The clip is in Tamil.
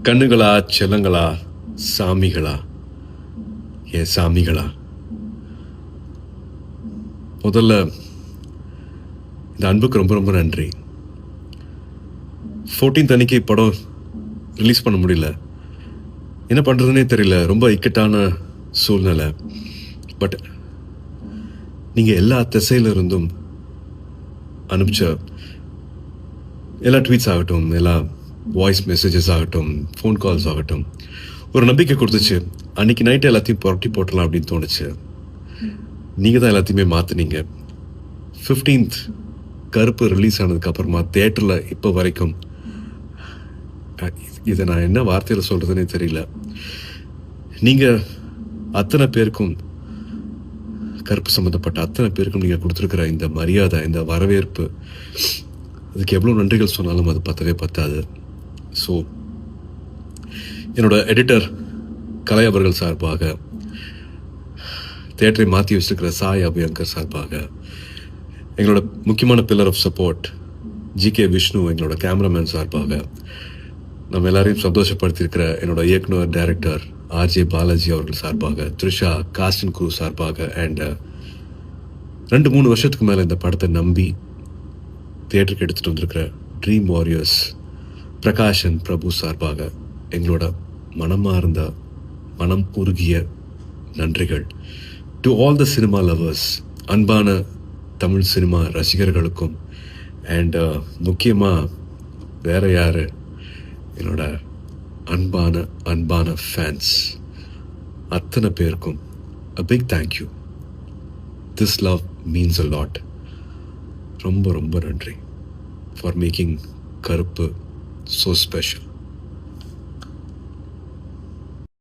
கண்ணுகளா, செல்லங்களா, சாமிகளா, என் சாமிகளா, முதல்ல இந்த அன்புக்கு ரொம்ப ரொம்ப நன்றி. 14th அன்னைக்கு படம் ரிலீஸ் பண்ண முடியல. என்ன பண்ணுறதுனே தெரியல. ரொம்ப இக்கட்டான சூழ்நிலை. பட் நீங்கள் எல்லா திசையில இருந்தும் அனுப்பிச்ச எல்லா ட்வீட்ஸ் ஆகட்டும், எல்லா வாய்ஸ் மெசேஜஸ் ஆகட்டும், ஃபோன் கால்ஸ் ஆகட்டும், ஒரு நம்பிக்கை கொடுத்துச்சு. அன்றைக்கி நைட்டு எல்லாத்தையும் புரட்டி போட்டலாம் அப்படின்னு தோணுச்சு. நீங்கள் தான் எல்லாத்தையுமே மாற்றினீங்க. 15th கருப்பு ரிலீஸ் ஆனதுக்கப்புறமா தேட்டரில் இப்போ வரைக்கும் இதை நான் என்ன வார்த்தையில் சொல்கிறதுனே தெரியல. நீங்கள் அத்தனை பேருக்கும், கருப்பு சம்மந்தப்பட்ட அத்தனை பேருக்கும் நீங்கள் கொடுத்துருக்கிற இந்த மரியாதை, இந்த வரவேற்பு, அதுக்கு எவ்வளோ நன்றிகள் சொன்னாலும் அது பத்தவே பத்தாது. ஸோ என்னோட எடிட்டர் கலை அவர்கள் சார்பாக, தேட்டரை மாற்றி வச்சுருக்கிற சாய் அபியங்கர் சார்பாக, எங்களோட முக்கியமான pillar of support G K Vishnu எங்களோட கேமராமேன் சார்பாக, நம்ம எல்லாரையும் சந்தோஷப்படுத்தியிருக்கிற என்னோட இயக்குனர் டைரக்டர் ஆர்ஜே பாலாஜி அவர்கள் சார்பாக, த்ரிஷா காஸ்ட் அண்ட் க்ரூ சார்பாக, அண்ட் 2-3 வருஷத்துக்கு மேலே இந்த படத்தை நம்பி தியேட்டருக்கு எடுத்துகிட்டு வந்திருக்கிற ட்ரீம் வாரியர்ஸ் பிரகாஷன் பிரபு சார்பாக எங்களோட மனமார்ந்த, மனம் உருகிய நன்றிகள். To all the cinema lovers, அன்பான தமிழ் சினிமா ரசிகர்களுக்கும், அண்ட் முக்கியமாக வேற யார், என்னோட அன்பான ஃபேன்ஸ் அத்தனை பேருக்கும் a big thank you. This love means a lot. ரொம்ப ரொம்ப நன்றி for making கருப்பு so special.